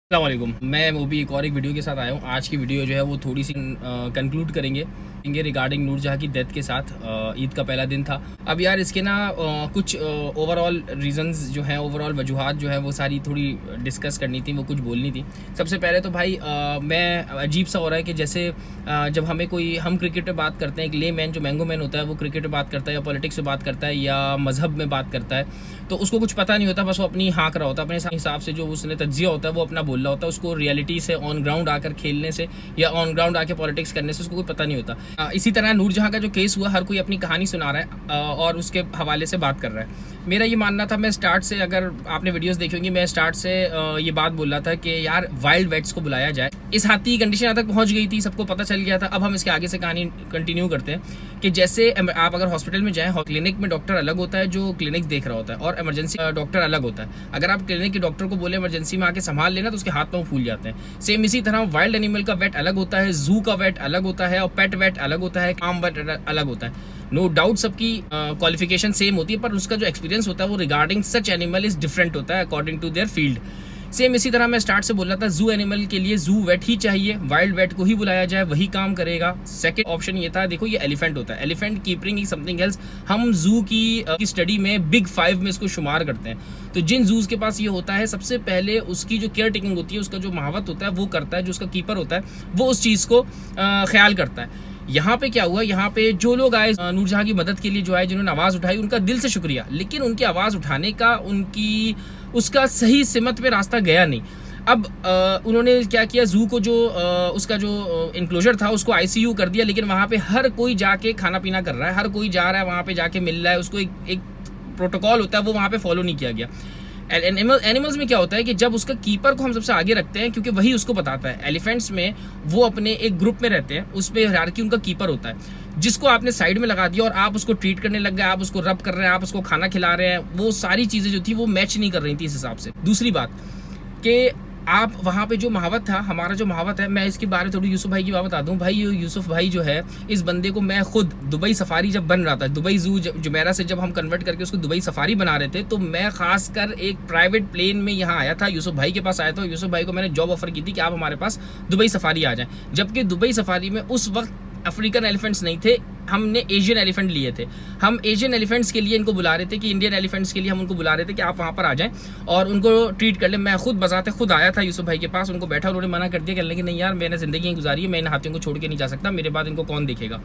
अस्सलामुअलैकुम। मैं मोबी एक और एक वीडियो के साथ आया हूँ। आज की वीडियो जो है वो थोड़ी सी कंक्लूड करेंगे रिगार्डिंग नूरजहाँ की डेथ के साथ। ईद का पहला दिन था। अब यार इसके ना कुछ ओवरऑल रीजंस जो हैं, ओवरऑल वजूहात जो है वो सारी थोड़ी डिस्कस करनी थी, वो कुछ बोलनी थी। सबसे पहले तो भाई मैं अजीब सा हो रहा है कि जैसे जब हमें कोई हम क्रिकेट पे बात करते हैं, एक ले मैन जो मैंगो मैन होता है वो क्रिकेट पे बात करता है या पॉलिटिक्स पे बात करता है या मजहब में बात करता है, तो उसको कुछ पता नहीं होता, बस वो अपनी हाँक रहा होता है, अपने हिसाब से जो उसने तज्जिया होता है वो अपना बोल रहा होता है। उसको रियलिटी से ऑन ग्राउंड आकर खेलने से या ऑन ग्राउंड आके पॉलिटिक्स करने से उसको कोई पता नहीं होता। इसी तरह नूरजहाँ का जो केस हुआ, हर कोई अपनी कहानी सुना रहा है और उसके हवाले से बात कर रहा है। मेरा ये मानना था, मैं स्टार्ट से, अगर आपने वीडियोस देखी होंगी, मैं स्टार्ट से ये बात बोल रहा था कि यार वाइल्ड वेट्स को बुलाया जाए। इस हाथी की कंडीशन यहाँ तक पहुंच गई थी, सबको पता चल गया था। अब हम इसके आगे से कहानी कंटिन्यू करते हैं कि जैसे आप अगर हॉस्पिटल में जाएं, क्लिनिक में डॉक्टर अलग होता है जो क्लिनिक देख रहा होता है, और इमरजेंसी डॉक्टर अलग होता है। अगर आप क्लिनिक के डॉक्टर को बोले इमरजेंसी में आके संभाल लेना, तो उसके हाथ पांव फूल जाते हैं। सेम इसी तरह वाइल्ड एनिमल का वेट अलग होता है, जू का वेट अलग होता है, और पेट वेट अलग होता है, काम वेट अलग होता है। नो डाउट सबकी क्वालिफिकेशन सेम होती है, पर उसका जो एक्सपीरियंस होता है वो regarding such animal is different होता है according to their field. Same इसी तरह मैं स्टार्ट से बोल रहा था, जू एनिमल के लिए जू वेट ही चाहिए, वाइल्ड वेट को ही बुलाया जाए, वही काम करेगा। सेकंड ऑप्शन ये था, देखो ये एलिफेंट होता है, एलिफेंट कीपरिंग इज समथिंग एल्स। हम जू की स्टडी में बिग 5 में इसको शुमार करते हैं। तो जिन जूज के पास ये होता है, सबसे पहले उसकी जो केयर टेकिंग होती है, उसका जो महावत होता है वो करता है, जो उसका कीपर होता है वो उस चीज़ को ख्याल करता है। यहाँ पे क्या हुआ, यहाँ पे जो लोग आए नूरजहाँ की मदद के लिए, जो आए, जिन्होंने आवाज़ उठाई, उनका दिल से शुक्रिया, लेकिन उनकी आवाज़ उठाने का उसका सही सिमत पे रास्ता गया नहीं। अब उन्होंने क्या किया, जू को जो उसका जो इंक्लोजर था उसको आईसीयू कर दिया, लेकिन वहाँ पे हर कोई जाके खाना पीना कर रहा है, हर कोई जा रहा है वहाँ पे जाके मिल रहा है, उसको एक प्रोटोकॉल होता है वो वहाँ पे फॉलो नहीं किया गया। एनिमल्स में क्या होता है कि जब उसका कीपर को हम सबसे आगे रखते हैं, क्योंकि वही उसको बताता है। एलिफेंट्स में वो अपने एक ग्रुप में रहते हैं, उसमें हायरार्की उनका कीपर होता है, जिसको आपने साइड में लगा दिया और आप उसको ट्रीट करने लग गए, आप उसको रब कर रहे हैं, आप उसको खाना खिला रहे हैं, वो सारी चीज़ें जो थी वो मैच नहीं कर रही थी इस हिसाब से। दूसरी बात कि आप वहाँ पे जो महावत था, हमारा जो महावत है, मैं इसके बारे में थोड़ी यूसुफ भाई की बात बता दूँ। भाई यूसुफ भाई जो है, इस बंदे को मैं खुद दुबई सफारी जब बन रहा था, दुबई जू जुमेरा से जब हम कन्वर्ट करके उसको दुबई सफारी बना रहे थे, तो मैं खासकर एक प्राइवेट प्लेन में यहाँ आया था, यूसुफ भाई के पास आया था। यूसुफ भाई को मैंने जॉब ऑफर की थी कि आप हमारे पास दुबई सफारी आ जाएँ, जबकि दुबई सफारी में उस वक्त अफ्रीकन एलिफेंट्स नहीं थे, हमने एशियन एलिफेंट लिए थे। हम एशियन एलिफेंट्स के लिए इनको बुला रहे थे कि इंडियन एलिफेंट्स के लिए हम उनको बुला रहे थे कि आप वहाँ पर आ जाएं और उनको ट्रीट कर लें। मैं खुद बजाते खुद आया था यूसुफ भाई के पास, उनको बैठा, उन्होंने मना कर दिया, कहने कि नहीं यार, मैंने ज़िंदगी गुजारी है, मैं इन हाथियों को छोड़ के नहीं जा सकता, मेरे बाद इनको कौन देखेगा।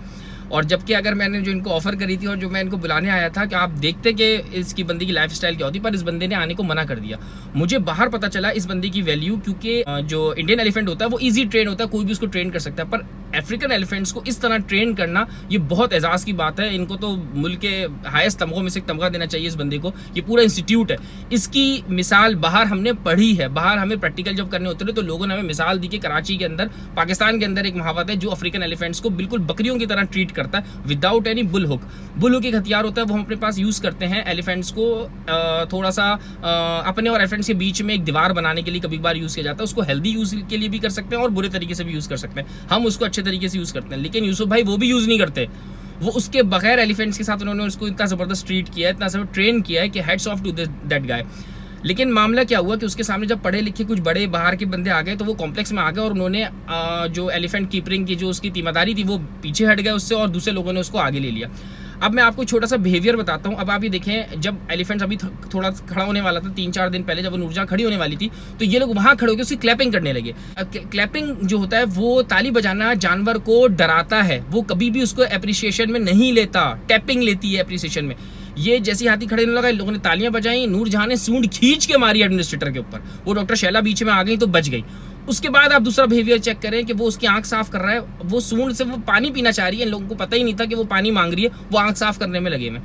और जबकि अगर मैंने जो इनको ऑफर करी थी और जो मैं इनको बुलाने आया था कि आप देखते कि इसकी बंदे की लाइफ स्टाइल क्या होती, पर इस बंदे ने आने को मना कर दिया। मुझे बाहर पता चला इस बंदे की वैल्यू, क्योंकि जो इंडियन एलिफेंट होता है वो ईजी ट्रेन होता है, कोई भी उसको ट्रेन कर सकता है, पर अफ्रीकन एलिफेंट्स को इस तरह ट्रेन करना ये बहुत एजाज़ की बात है। इनको तो मुल्क के हाईएस्ट तमगों में से एक तमगा देना चाहिए इस बंदे को। ये पूरा इंस्टीट्यूट है, इसकी मिसाल बाहर हमने पढ़ी है, बाहर हमें प्रैक्टिकल जब करने होते थे तो लोगों ने हमें मिसाल दी कि कराची के अंदर, पाकिस्तान के अंदर एक महावत है जो अफ्रीकन एलिफेंट्स को बिल्कुल बकरियों की तरह ट्रीट करता है without any bull hook. Bull hook एक हथियार होता है, वो हम अपने पास यूज़ करते हैं एलिफेंट्स को थोड़ा सा अपने और एलिफेंट्स के बीच में एक दीवार बनाने के लिए कभी बार यूज़ किया जाता है। उसको हेल्दी यूज़ के लिए भी कर सकते हैं और बुरे तरीके से भी यूज़ कर सकते हैं, हम उसको अच्छे तरीके से यूज़ करते हैं, लेकिन यूसुफ भाई वो भी यूज़ नहीं करते। वो उसके बगैर एलिफेंट्स के साथ उन्होंने उसको इतना ज़बरदस्त ट्रीट किया है, इतना सब ट्रेन किया है कि hats off to that guy. लेकिन मामला क्या हुआ कि उसके सामने जब पढ़े लिखे कुछ बड़े बाहर के बंदे आ गए, तो वो कॉम्प्लेक्स में आ गए और उन्होंने जो एलिफेंट कीपरिंग की जो उसकी तीमारदारी थी वो पीछे हट गए उससे, और दूसरे लोगों ने उसको आगे ले लिया। अब मैं आपको छोटा सा बिहेवियर बताता हूँ। अब आप ये देखें, जब एलिफेंट्स अभी थोड़ा खड़ा होने वाला था 3-4 दिन पहले, जब वो नूरजहाँ खड़ी होने वाली थी, तो ये लोग वहाँ खड़े होकर उसकी क्लैपिंग करने लगे। क्लैपिंग जो होता है वो ताली बजाना जानवर को डराता है, वो कभी भी उसको एप्रिसिएशन में नहीं लेता, टैपिंग लेती है एप्रिसिएशन में। ये जैसी हाथी खड़े होने लगा, लोगों ने तालियां बजाई, नूरजहाँ ने सूंड खींच के मारी एडमिनिस्ट्रेटर के ऊपर, वो डॉक्टर शैला बीच में आ गई तो बच गई। उसके बाद आप दूसरा बिहेवियर चेक करें कि वो उसकी आंख साफ कर रहा है, वो सूंड से वो पानी पीना चाह रही है, इन लोगों को पता ही नहीं था कि वो पानी मांग रही है, वो आंख साफ करने में लगे में।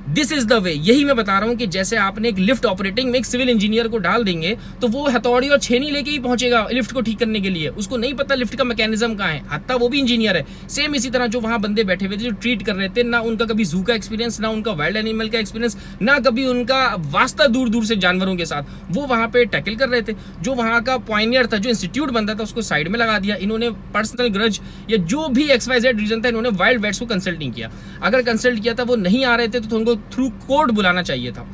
This is the way. यही मैं बता रहा हूँ कि जैसे आपने एक लिफ्ट ऑपरेटिंग में एक सिविल इंजीनियर को डाल देंगे, तो वो हथौड़ी और छेनी लेके ही पहुंचेगा लिफ्ट को ठीक करने के लिए, उसको नहीं पता लिफ्ट का मैकेनिज्म कहाँ है, हत्ता वो भी इंजीनियर है। सेम इसी तरह जो वहाँ बंदे बैठे हुए थे जो ट्रीट कर रहे थे, ना उनका कभी जू का एक्सपीरियंस, ना उनका वाइल्ड एनिमल का एक्सपीरियंस, ना कभी उनका वास्ता दूर दूर से जानवरों के साथ, वो वहाँ पे टैकल कर रहे थे। जो वहाँ का पॉइनियर था, जो इंस्टीट्यूट बनता था, उसको साइड में लगा दिया इन्होंने। पर्सनल ग्रज या जो भी XYZ रीजन था, इन्होंने वाइल्ड वेट्स को कंसल्ट नहीं किया। अगर कंसल्ट किया था, वो नहीं आ रहे थे, तो उनको थ्रू कोर्ट बुलाना चाहिए था।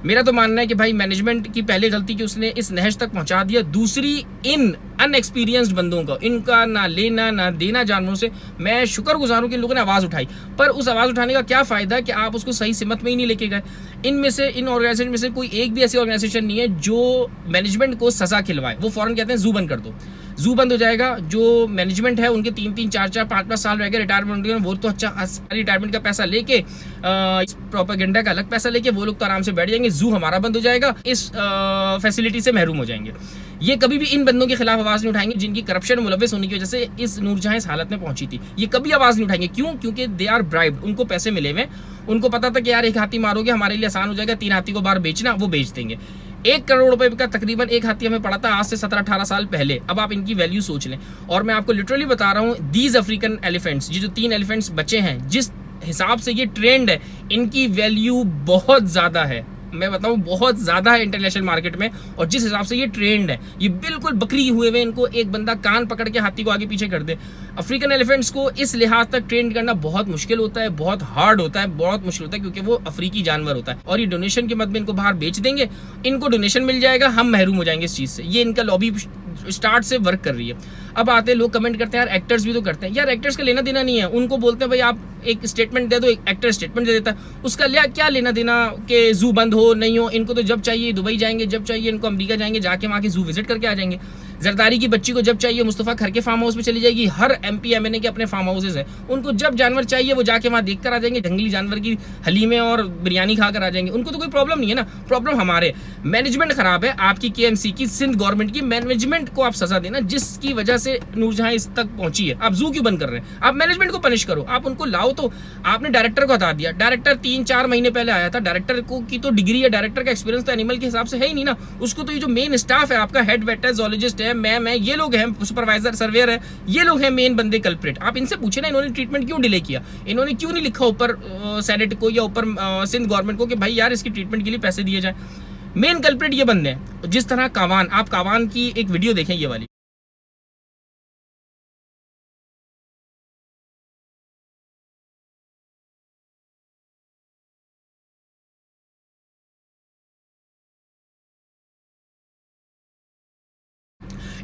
मेरा तो मानना है कि भाई मैनेजमेंट की पहली गलती कि उसने इस नहज तक पहुंचा दिया, दूसरी इन अनएक्सपीरियंस्ड बंदों का, इनका ना लेना ना देना जानवरों से। मैं शुक्रगुजार हूं कि इन लोगों ने आवाज़ उठाई, पर उस आवाज़ उठाने का क्या फ़ायदा कि आप उसको सही सिमत में ही नहीं लेके गए। इनमें से, इन ऑर्गेनाइजेशन में से कोई एक भी ऐसी ऑर्गेनाइजेशन नहीं है जो मैनेजमेंट को सज़ा खिलवाए। वो फ़ौरन कहते हैं जू बंद कर दो, जू बंद हो जाएगा। जो मैनेजमेंट है उनके 3-3, 4-4, 5-5 साल रह गए रिटायरमेंट, वो तो अच्छा रिटायरमेंट का पैसा लेके, इस प्रोपेगेंडा का अलग पैसा लेके वो लोग तो आराम से बैठ जाएंगे। जू हमारा बंद हो जाएगा, इस फैसिलिटी से महरूम हो जाएंगे। ये कभी भी इन बंदों के खिलाफ आवाज़ नहीं उठाएंगे जिनकी करप्शन मुलविस होने की वजह से इस नूरजहां इस हालत में पहुंची थी। ये कभी आवाज़ नहीं उठाएंगे। क्यों? क्योंकि दे आर ब्राइब्ड, उनको पैसे मिले हुए। उनको पता था कि यार एक हाथी मारोगे हमारे लिए आसान हो जाएगा, 3 हाथी को बाहर बेचना, वो बेच देंगे। 1 करोड़ रुपए का तकरीबन एक हाथी हमें पड़ा था आज से 17-18 साल पहले। अब आप इनकी वैल्यू सोच लें। और मैं आपको लिटरली बता रहा हूँ, दीज अफ्रीकन एलिफेंट्स, ये जो 3 एलिफेंट्स बचे हैं, जिस हिसाब से ये ट्रेंड है, इनकी वैल्यू बहुत ज़्यादा है। मैं बताऊं बहुत ज़्यादा है इंटरनेशनल मार्केट में। और जिस हिसाब से ये ट्रेंड है, ये बिल्कुल बकरी हुए हुए, इनको एक बंदा कान पकड़ के हाथी को आगे पीछे कर दे। अफ्रीकन एलिफेंट्स को इस लिहाज तक ट्रेंड करना बहुत मुश्किल होता है, बहुत हार्ड होता है, बहुत मुश्किल होता है, क्योंकि वो अफ्रीकी जानवर होता है। और ये डोनेशन के मद में इनको बाहर बेच देंगे, इनको डोनेशन मिल जाएगा, हम महरूम हो जाएंगे इस चीज़ से। ये इनका लॉबी स्टार्ट से वर्क कर रही है। अब आते लोग कमेंट करते हैं यार एक्टर्स भी तो करते हैं। यार एक्टर्स का लेना देना नहीं है। उनको बोलते हैं भाई आप एक स्टेटमेंट दे दो, एक एक्टर स्टेटमेंट दे देता है, उसका क्या लेना देना कि जू बंद हो नहीं हो। इनको तो जब चाहिए दुबई जाएंगे, जब चाहिए इनको अमेरिका जाएंगे, जाके वहाँ के जू विजिट करके आ जाएंगे। जरदारी की बच्ची को जब चाहिए मुस्तफ़ा खर के फार्म हाउस में चली जाएगी। हर MP MNA के अपने फार्म हाउसेज हैं, उनको जब जानवर चाहिए वो जाके वहाँ देख कर आ जाएंगे, जंगली जानवर की हलीमें और बिरयानी खा कर आ जाएंगे। उनको तो कोई प्रॉब्लम नहीं है ना। प्रॉब्लम हमारे मैनेजमेंट खराब है, आपकी KMC की, सिंध गवर्नमेंट की। मैनेजमेंट को आप सजा देना जिसकी वजह से नूरजहां इस तक पहुंची है। आप जू क्यों बंद कर रहे हैं? आप मैनेजमेंट को पनिश करो, आप उनको लाओ। तो आपने डायरेक्टर को हटा दिया। डायरेक्टर 3-4 महीने पहले आया था। डायरेक्टर को की तो डिग्री है, डायरेक्टर का एक्सपीरियंस तो एनिमल के हिसाब से है ही नहीं ना। उसको तो ये जो मेन स्टाफ है आपका, हेड वेटर, जोलॉजिस्ट है, मैम है, ये लोग हैं, सुपरवाइजर, सर्वेयर है, ये लोग हैं मेन बंदे कल्प्रिट। आप इनसे पूछे ना इन्होंने ट्रीटमेंट क्यों डिले किया, इन्होंने क्यों नहीं लिखा ऊपर सेनेट को या ऊपर सिंध गवर्नमेंट को कि भाई यार इसकी ट्रीटमेंट के लिए पैसे दिए जाए। मेन कल्प्रिट ये बंदे हैं। जिस तरह कावान, आप कावान की एक वीडियो देखें, ये वाली।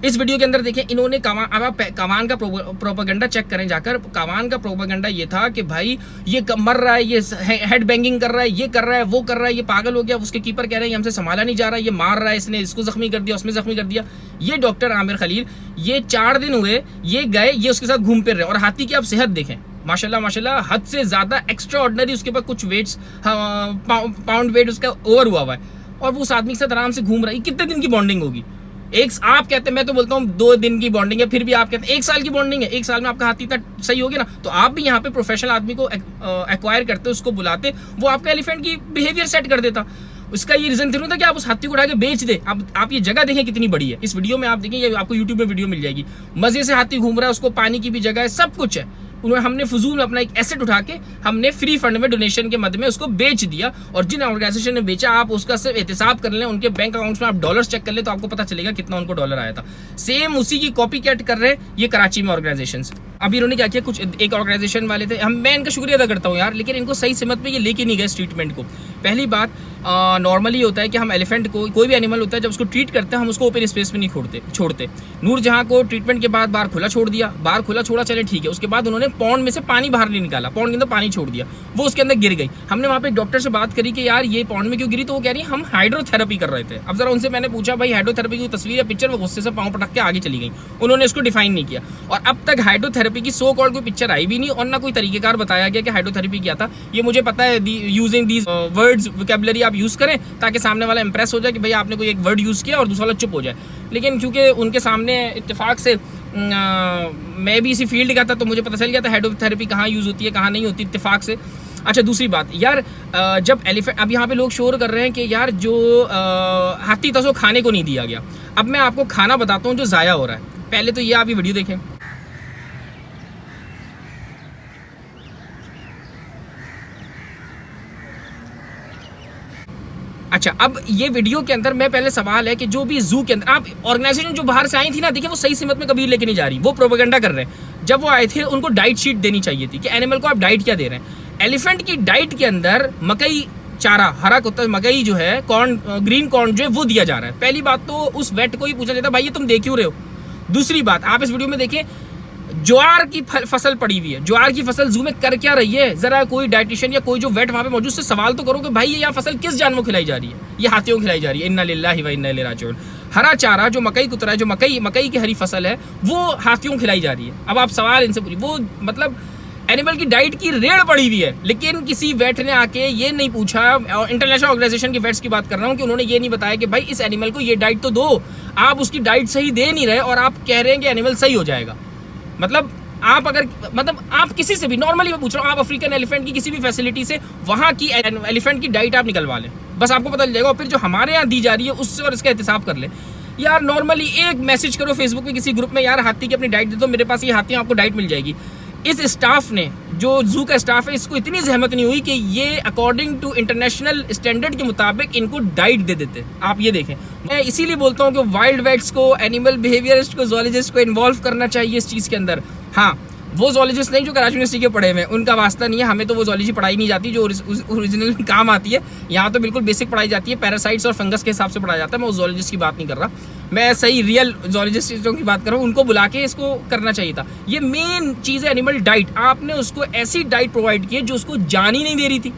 इस वीडियो के अंदर देखें इन्होंने कावान का प्रोपेगेंडा चेक करें जाकर। कावान का प्रोपेगेंडा ये था कि भाई ये मर रहा है, ये हेड बैंगिंग कर रहा है, ये कर रहा है, वो कर रहा है, ये पागल हो गया। उसके कीपर कह रहे हैं हमसे संभाला नहीं जा रहा, ये मार रहा है, इसने इसको जख्मी कर दिया, उसमें जख्मी कर दिया। ये डॉक्टर आमिर खलील, ये 4 दिन हुए, ये गए, ये उसके साथ घूम फिर रहे। और हाथी की आप सेहत देखें, माशाल्लाह माशाल्लाह, हद से ज्यादा एक्स्ट्रा ऑर्डिनरी। उसके पास कुछ वेट्स, पाउंड वेट उसका ओवर हुआ है, और वो उस आदमी के साथ आराम से घूम रहा है। कितने दिन की बॉन्डिंग होगी? आप कहते हैं, मैं तो बोलता हूँ 2 दिन की बॉन्डिंग है, फिर भी आप कहते हैं 1 साल की बॉन्डिंग है। 1 साल में आपका हाथी इतना सही हो गया ना, तो आप भी यहाँ पे प्रोफेशनल आदमी को एक्वायर करते, उसको बुलाते, वो आपका एलिफेंट की बिहेवियर सेट कर देता। उसका ये रीजन थी कि आप उस हाथी को उठा के बेच दे। अब आप ये जगह देखें कितनी बड़ी है। इस वीडियो में आप देखें, ये आपको यूट्यूब में वीडियो मिल जाएगी। मजे से हाथी घूम रहा है, उसको पानी की भी जगह है, सब कुछ है। उन्होंने, हमने फजूल अपना एक एसेट उठा के हमने फ्री फंड में डोनेशन के मद में उसको बेच दिया। और जिन ऑर्गेनाइजेशन ने बेचा, आप उसका सिर्फ एहतिसाब कर लें, उनके बैंक अकाउंट्स में आप डॉलर्स चेक कर लें, तो आपको पता चलेगा कितना उनको डॉलर आया था। सेम उसी की कॉपी कैट कर रहे हैं ये कराची में ऑर्गेनाइजेशन। अब इन्होंने क्या किया, कुछ एक ऑर्गेनाइजेशन वाले थे, मैं इनका शुक्रिया अदा करता हूँ यार, लेकिन इनको सही सिमत में ये लेके नहीं गए ट्रीटमेंट को। पहली बात, नॉर्मली होता है कि हम एलिफेंट को, कोई भी एनिमल होता है, जब उसको ट्रीट करते हैं हम उसको ओपन स्पेस में नहीं छोड़ते। नूरजहां को ट्रीटमेंट के बाद बाहर खुला छोड़ दिया, बाहर खुला छोड़ा, चले ठीक है। उसके बाद उन्होंने पॉन्ड में से पानी बाहर नहीं निकाला, पॉन्ड के अंदर पानी छोड़ दिया, वो उसके अंदर गिर गई। हमने वहाँ पे एक डॉक्टर से बात करी कि यार ये पॉन्ड में क्यों गिरी, तो वो कह रही है हम हाइड्रोथेरेपी कर रहे थे। अब जरा उनसे मैंने पूछा भाई हाइड्रोथेरेपी की तस्वीर या पिक्चर, वो गुस्से से पाँव पटक के आगे चली गई। उन्होंने इसको डिफाइन नहीं किया, और अब तक हाइड्रोथेरेपी की सो कॉल्ड कोई पिक्चर आई भी नहीं, और ना कोई तरीकेकार बताया गया कि हाइड्रोथेरेपी क्या था। ये मुझे पता है, यूजिंग दीज वर्ड्स वोकैबुलरी आप यूज करें ताकि सामने वाला इंप्रेस हो जाए कि भाई आपने कोई एक वर्ड यूज़ किया और दूसरा वाला चुप हो जाए। लेकिन क्योंकि उनके सामने इत्तेफाक से मैं भी इसी फील्ड का था, तो मुझे पता चल गया था हाइड्रोथेरेपी कहाँ यूज़ होती है, कहाँ नहीं होती, इत्तेफाक से। अच्छा, दूसरी बात यार, जब एलिफेंट, अब यहाँ पे लोग शोर कर रहे हैं कि यार जो हाथी था उसको खाने को नहीं दिया गया। अब मैं आपको खाना बताता हूँ जो ज़ाया हो रहा है। पहले तो ये आप ये वीडियो देखें। अच्छा, अब ये वीडियो के अंदर मैं पहले सवाल है कि जो भी जू के अंदर, आप ऑर्गेनाइजेशन जो बाहर से आई थी ना, देखिए वो सही सिमत में कभी लेके नहीं जा रही, वो प्रोपेगेंडा कर रहे हैं। जब वो आए थे उनको डाइट शीट देनी चाहिए थी कि एनिमल को आप डाइट क्या दे रहे हैं। एलिफेंट की डाइट के अंदर मकई चारा, हरा कुत्ता मकई जो है, कॉर्न, ग्रीन कॉर्न जो है वो दिया जा रहा है। पहली बात तो उस वेट को ही पूछा जाता है भाई ये तुम दे क्यों रहे हो। दूसरी बात, आप इस वीडियो में देखें ज्वार की फसल पड़ी हुई है, ज्वार की फसल जू में कर क्या रही है, जरा कोई डाइटिशियन या कोई जो वेट वहां पे मौजूद से सवाल तो करो कि भाई ये यहाँ फसल किस जानवर को खिलाई जा रही है, ये हाथियों को खिलाई जा रही है। इन्ना लिल्लाहि व इन्ना इलैहि राजिऊन। हरा चारा जो मकई कुतरा है, जो मकई की हरी फसल है वो हाथियों को खिलाई जा रही है। अब आप सवाल इनसे पूछिए, वो मतलब एनिमल की डाइट की रेड़ पड़ी हुई है, लेकिन किसी वेट ने आके ये नहीं पूछा, और इंटरनेशनल ऑर्गेनाइजेशन के वेट्स की बात कर रहा हूँ, कि उन्होंने ये नहीं बताया कि भाई इस एनिमल को ये डाइट तो दो, आप उसकी डाइट सही दे नहीं रहे और आप कह रहे हैं कि एनिमल सही हो जाएगा। मतलब आप किसी से भी, नॉर्मली मैं पूछ रहा हूँ, आप अफ्रीकन एलिफेंट की किसी भी फैसिलिटी से वहाँ की एलिफेंट की डाइट आप निकलवा लें, बस आपको पता चल जाएगा। और फिर जो हमारे यहाँ दी जा रही है उससे और इसका एहतिसाब कर ले यार। नॉर्मली एक मैसेज करो फेसबुक पे किसी ग्रुप में, यार हाथी की अपनी डाइट दे दो, मेरे पास ये हाथी आपको डाइट मिल जाएगी। इस स्टाफ ने, जो जू का स्टाफ है, इसको इतनी जहमत नहीं हुई कि ये अकॉर्डिंग टू इंटरनेशनल स्टैंडर्ड के मुताबिक इनको डाइट दे देते। आप ये देखें, मैं इसीलिए बोलता हूँ कि वाइल्ड वेट्स को, एनिमल बिहेवियरिस्ट को, जोलॉजिस्ट को इन्वॉल्व करना चाहिए इस चीज़ के अंदर। हाँ, वो जोलॉजिस्ट नहीं जो कराची यूनिवर्सिटी के पढ़े हुए हैं, उनका वास्ता नहीं है, हमें तो वो जोलॉजी पढ़ाई नहीं जाती जो ओरिजिनल काम आती है। यहाँ तो बिल्कुल बेसिक पढ़ाई जाती है, पैरासाइट्स और फंगस के हिसाब से पढ़ाया जाता है। मैं उस जोलॉजिस्ट की बात नहीं कर रहा, मैं सही रियल जोलॉजिस्टों की बात कर रहा हूँ। उनको बुला के इसको करना चाहिए था। ये मेन चीज़ है एनिमल डाइट। आपने उसको ऐसी डाइट प्रोवाइड की है जो उसको जान ही नहीं दे रही थी।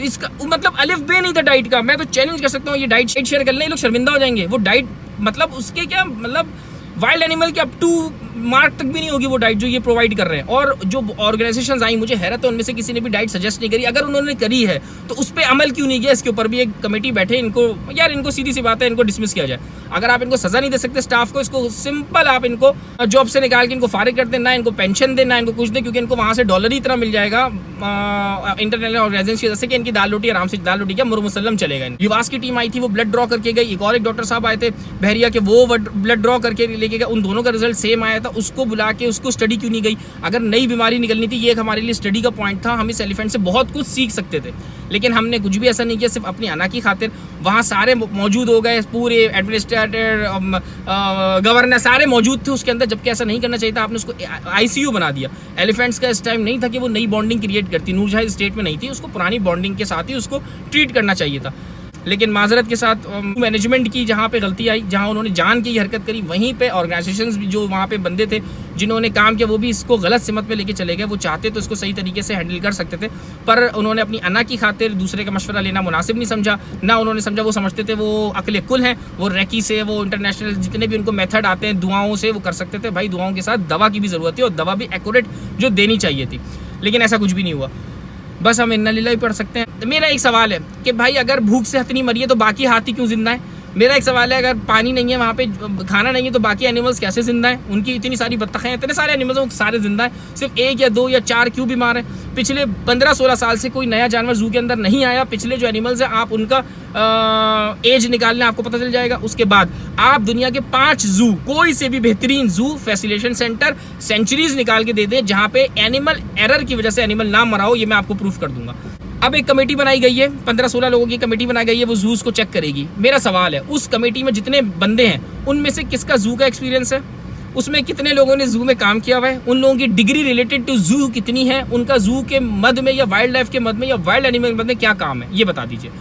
इसका मतलब अलिफ बे नहीं था डाइट का। मैं तो चैलेंज कर सकता हूँ, ये डाइट शेयर कर लें, लोग शर्मिंदा हो जाएंगे। वो डाइट मतलब उसके क्या मतलब, वाइल्ड एनिमल के अप टू मार्क तक भी नहीं होगी वो डाइट जो ये प्रोवाइड कर रहे हैं। और जो ऑर्गेनाइजेशंस आई, मुझे हैरत है उनमें से किसी ने भी डाइट सजेस्ट नहीं करी। अगर उन्होंने करी है तो उस पर अमल क्यों नहीं किया, इसके ऊपर भी एक कमेटी बैठे। इनको सीधी सी बात है, इनको डिसमिस किया जाए। अगर आप इनको सजा नहीं दे सकते स्टाफ को, इसको सिंपल आप इनको जॉब से निकाल के इनको फारिग कर दें, ना इनको पेंशन दें ना इनको कुछ दें, क्योंकि इनको वहाँ से डॉलर ही इतना मिल जाएगा इंटरनेशनल ऑर्गेनाइजेशन की वजह से कि इनकी दाल रोटी आराम से, दाल रोटी क्या मुसल्लम चलेगा। युवास की टीम आई थी, वो ब्लड ड्रॉ करके गई। एक और एक डॉक्टर साहब आए थे बहरिया के, वो ब्लड ड्रॉ करके लेके गए। उन दोनों का रिजल्ट सेम आया था। उसको बुला के उसको स्टडी क्यों नहीं गई? अगर नई बीमारी निकलनी थी, ये एक हमारे लिए स्टडी का पॉइंट था। हम इस एलिफेंट से बहुत कुछ सीख सकते थे, लेकिन हमने कुछ भी ऐसा नहीं किया, सिर्फ अपनी अना की खातिर। वहाँ सारे मौजूद हो गए, पूरे एडमिनिस्ट्रेटर, गवर्नर सारे मौजूद थे उसके अंदर, जबकि ऐसा नहीं करना चाहिए था। आपने उसको ICU बना दिया। एलिफेंट्स का इस टाइम नहीं था कि वो नई बॉन्डिंग क्रिएट करती। नूरजहां स्टेट में नहीं थी, उसको पुरानी बॉन्डिंग के साथ ही उसको ट्रीट करना चाहिए था। लेकिन माजरत के साथ मैनेजमेंट की जहाँ पे गलती आई, जहाँ उन्होंने जान की हरकत करी, वहीं पे ऑर्गेनाइजेशंस भी, जो वहाँ पे बंदे थे जिन्होंने काम किया, वो भी इसको गलत सिमत में लेके चले गए। वो चाहते तो इसको सही तरीके से हैंडल कर सकते थे, पर उन्होंने अपनी अना की खातिर दूसरे का मशवरा लेना मुनासिब नहीं समझा। ना उन्होंने समझा, वो समझते थे वो अकले कुल हैं, वो रेकी से, वो इंटरनेशनल जितने भी उनको मेथड आते हैं दुआओं से, वो कर सकते थे। भाई दुआओं के साथ दवा की भी ज़रूरत थी, और दवा भी एक्यूरेट जो देनी चाहिए थी, लेकिन ऐसा कुछ भी नहीं हुआ। बस हम इन्ना लिल्लाह ही पढ़ सकते हैं। मेरा एक सवाल है कि भाई अगर भूख से हथनी मरी है तो बाकी हाथी क्यों जिंदा है? मेरा एक सवाल है, अगर पानी नहीं है वहाँ पे, खाना नहीं है, तो बाकी एनिमल्स कैसे जिंदा हैं? उनकी इतनी सारी बत्तखें हैं, इतने सारे एनिमल्स हैं, सारे जिंदा हैं, सिर्फ 1 या 2 या 4 क्यों बीमार हैं? पिछले 15-16 साल से कोई नया जानवर जू के अंदर नहीं आया। पिछले जो एनिमल्स हैं, आप उनका एज निकाल लें, आपको पता चल जाएगा। उसके बाद आप दुनिया के 5 जू, कोई से भी बेहतरीन जू फैसिलिटेशन सेंटर, सेंचुरीज निकाल के दे दें जहाँ पे एनिमल एरर की वजह से एनिमल ना मरा हो, ये मैं आपको प्रूफ कर दूंगा। अब एक कमेटी बनाई गई है, 15-16 लोगों की कमेटी बनाई गई है, वो जूस को चेक करेगी। मेरा सवाल है, उस कमेटी में जितने बंदे हैं उनमें से किसका जू का एक्सपीरियंस है? उसमें कितने लोगों ने जू में काम किया हुआ है? उन लोगों की डिग्री रिलेटेड टू जू कितनी है? उनका जू के मद में या वाइल्ड लाइफ के मद में या वाइल्ड एनिमल मद में क्या काम है, ये बता दीजिए।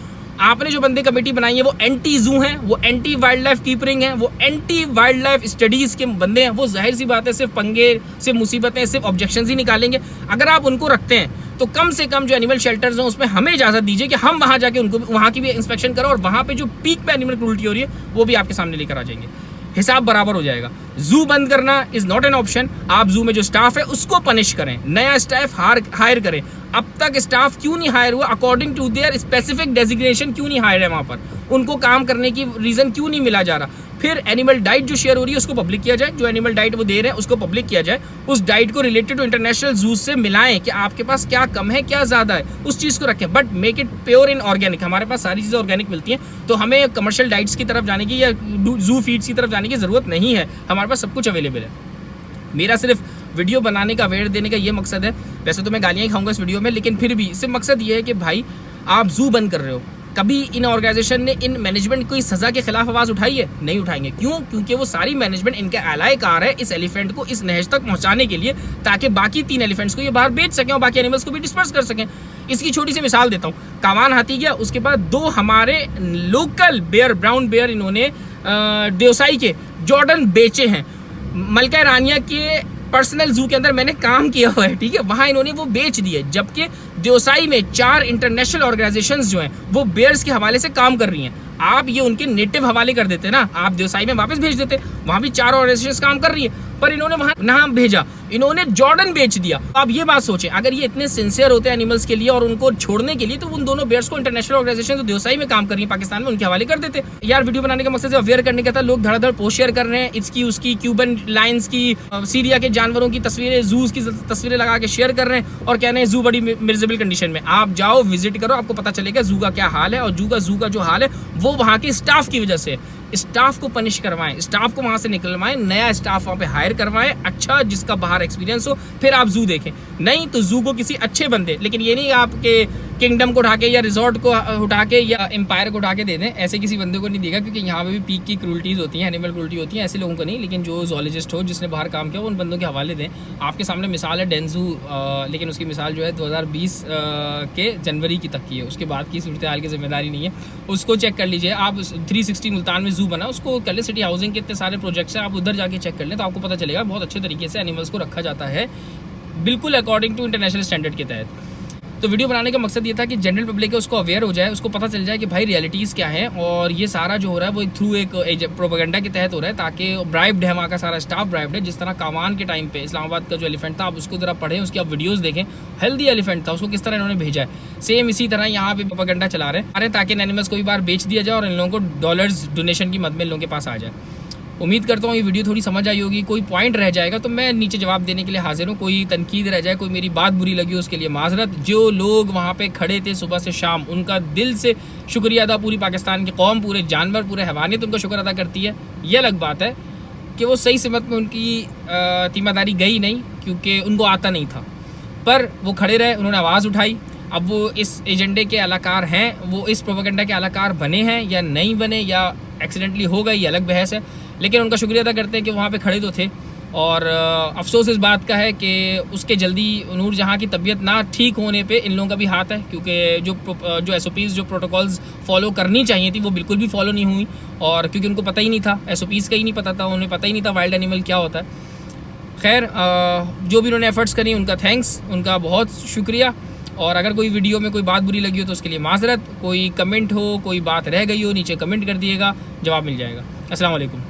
आपने जो बंदे कमेटी बनाई है वो एंटी जू हैं, वो एंटी वाइल्ड लाइफ कीपरिंग हैं, वो एंटी वाइल्ड लाइफ स्टडीज़ के बंदे हैं। वो जाहिर सी बात है सिर्फ पंगे, सिर्फ मुसीबतें, सिर्फ ऑब्जेक्शंस ही निकालेंगे। अगर आप उनको रखते हैं तो कम से कम जो एनिमल शेल्टर्स हैं उसमें हमें इजाज़त दीजिए कि हम वहाँ जाके उनको वहाँ की भी इंस्पेक्शन करो, और वहाँ पे जो पीक पे एनिमल क्रूल्टी हो रही है वो भी आपके सामने लेकर आ जाएंगे। हिसाब बराबर हो जाएगा। जू बंद करना इज नॉट एन ऑप्शन। आप जू में जो स्टाफ है उसको पनिश करें, नया स्टाफ हायर करें। अब तक स्टाफ क्यों नहीं हायर हुआ? According to their specific designation क्यों नहीं हायर है वहाँ पर? उनको काम करने की रीज़न क्यों नहीं मिला जा रहा? फिर एनिमल डाइट जो शेयर हो रही है उसको पब्लिक किया जाए, जो एनिमल डाइट वो दे रहे हैं उसको पब्लिक किया जाए। उस डाइट को रिलेटेड टू इंटरनेशनल जूस से मिलाएं कि आपके पास क्या कम है क्या ज़्यादा है, उस चीज़ को रखें, but make it pure in organic. हमारे पास सारी चीज़ें ऑर्गेनिक मिलती हैं, तो हमें कमर्शियल डाइट्स की तरफ जाने की या जू फीड्स की तरफ जाने की ज़रूरत नहीं है। हमारे पास सब कुछ अवेलेबल है। मेरा सिर्फ वीडियो बनाने का, वेट देने का ये मकसद है। वैसे तो मैं गालियाँ ही खाऊंगा इस वीडियो में, लेकिन फिर भी सिर्फ मकसद ये है कि भाई आप जू बंद कर रहे हो, कभी इन ऑर्गेनाइजेशन ने, इन मैनेजमेंट को इस सज़ा के खिलाफ आवाज़ उठाई है? नहीं उठाएंगे। क्यों? क्योंकि वो सारी मैनेजमेंट इनके एलाय कार है इस एलिफेंट को इस नहज तक पहुंचाने के लिए, ताकि बाकी 3 एलिफेंट्स को ये बाहर बेच सकें और बाकी एनिमल्स को भी डिस्पर्स कर सकें। इसकी छोटी सी मिसाल देता हूँ। कामान हाथी गया, उसके बाद 2 हमारे लोकल बेयर, ब्राउन बेयर, इन्होंने देवसाई के जॉर्डन बेचे हैं। मलका रानिया के पर्सनल जू के अंदर मैंने काम किया हुआ है, ठीक है, वहाँ इन्होंने वो बेच दिए। जबकि देवसाई में 4 इंटरनेशनल ऑर्गेनाइजेशंस जो हैं वो बेयर्स के हवाले से काम कर रही हैं। आप ये उनके नेटिव हवाले कर देते ना, आप देवसाई में वापस भेज देते, वहाँ भी 4 ऑर्गेनाइजेशंस काम कर रही है, पर इन्होंने वहाँ नाम भेजा, इन्होंने जॉर्डन बेच दिया। आप ये बात सोचें, अगर ये इतने सिंसियर होते हैं एनिमल्स के लिए और उनको छोड़ने के लिए, तो उन दोनों बेयर्स को इंटरनेशनल ऑर्गेनाइजेशन जो देवसाई में काम कर रही है पाकिस्तान में, उनके हवाले कर देते। यार वीडियो बनाने का मकसद से अवेयर करने का था। लोग धड़ाधड़ पोस्ट शेयर कर रहे हैं, इसकी उसकी, क्यूबन लायंस की, सीरिया के जानवरों की तस्वीरें, जूस की तस्वीरें लगा के शेयर कर रहे हैं और कह रहे हैं जू बड़ी मिजरेबल कंडीशन में। आप जाओ, विजिट करो, आपको पता चलेगा जू का क्या हाल है। और जू का जो हाल है वो वहाँ के स्टाफ की वजह से। स्टाफ को पनिश करवाएं, स्टाफ को वहाँ से निकलवाएं, नया स्टाफ वहाँ पे हायर करवाएं, अच्छा जिसका बाहर एक्सपीरियंस हो, फिर आप जू देखें। नहीं तो जू को किसी अच्छे बंदे, लेकिन ये नहीं आपके किंगडम को उठा के या रिजॉर्ट को उठा के या एम्पायर को उठा के दे दें, ऐसे किसी बंदे को नहीं देगा, क्योंकि यहाँ पे भी पीक की क्रूल्टीज़ होती हैं, एनिमल क्रूल्टी होती है, ऐसे लोगों को नहीं। लेकिन जो जोलॉजिस्ट हो, जिसने बाहर काम किया, वो उन बंदों के हवाले दें। आपके सामने मिसाल है डेंजू, लेकिन उसकी मिसाल जो है 2020 के जनवरी की तक की है, उसके बाद की सूरत हाल की जिम्मेदारी नहीं है। उसको चेक कर लीजिए आप। 360 मुल्तान में जू बना, उसको कर ले। सिटी हाउसिंग के इतने सारे प्रोजेक्ट्स हैं, आप उधर जाके चेक कर लें तो आपको पता चलेगा बहुत अच्छे तरीके से एनिमल्स को रखा जाता है, बिल्कुल अकॉर्डिंग टू इंटरनेशनल स्टैंडर्ड के तहत। तो वीडियो बनाने का मकसद ये था कि जनरल पब्लिक है उसको अवेयर हो जाए, उसको पता चल जाए कि भाई रियलिटीज़ क्या है। और ये सारा जो हो रहा है वो थ्रू एक प्रोपेगेंडा के तहत हो रहा है, ताकि ब्राइब्ड है, वहाँ का सारा स्टाफ ब्राइब्ड है। जिस तरह कामान के टाइम पे इस्लामाबाद का जो एलिफेंट था, आप उसको ज़रा पढ़ें, उसकी आप वीडियोस देखें, हेल्दी एलिफेंट था, उसको किस तरह इन्होंने भेजा है। सेम इसी तरह यहाँ पे प्रोपेगेंडा चला रहे हैं, ताकि एनिमल्स को भी बार बेच दिया जाए और इन लोगों को डॉलर्स डोनेशन की मद में इन लोगों के पास आ जाए। उम्मीद करता हूँ ये वीडियो थोड़ी समझ आई होगी। कोई पॉइंट रह जाएगा तो मैं नीचे जवाब देने के लिए हाजिर हूँ। कोई तनकीद रह जाए, कोई मेरी बात बुरी लगी उसके लिए माजरत। जो लोग वहाँ पे खड़े थे सुबह से शाम, उनका दिल से शुक्रिया अदा, पूरी पाकिस्तान की कौम, पूरे जानवर, पूरे हैवानियत उनका शुक्र अदा करती है। ये अलग बात है कि वो सही सिमत में उनकी तीमारदारी गई नहीं, क्योंकि उनको आता नहीं था, पर वो खड़े रहे, उन्होंने आवाज़ उठाई। अब वो इस एजेंडे के अलाकार हैं, वो इस प्रोपेगेंडा के अलाकार बने हैं या नहीं बने, या एक्सीडेंटली हो गए, ये अलग बहस है। लेकिन उनका शुक्रिया अदा करते हैं कि वहाँ पे खड़े तो थे। और अफसोस इस बात का है कि उसके जल्दी नूर जहाँ की तबीयत ना ठीक होने पे इन लोगों का भी हाथ है, क्योंकि जो SOPs, जो प्रोटोकॉल्स फॉलो करनी चाहिए थी, वो बिल्कुल भी फॉलो नहीं हुई। और क्योंकि उनको पता ही नहीं था, SOPs का ही नहीं पता था, उन्हें पता ही नहीं था वाइल्ड एनिमल क्या होता है। खैर, जो भी उन्होंने एफर्ट्स करी, उनका थैंक्स, उनका बहुत शुक्रिया। और अगर कोई वीडियो में कोई बात बुरी लगी हो तो उसके लिए माजरत। कोई कमेंट हो, कोई बात रह गई हो, नीचे कमेंट कर दिएगा, जवाब मिल जाएगा। अस्सलाम वालेकुम।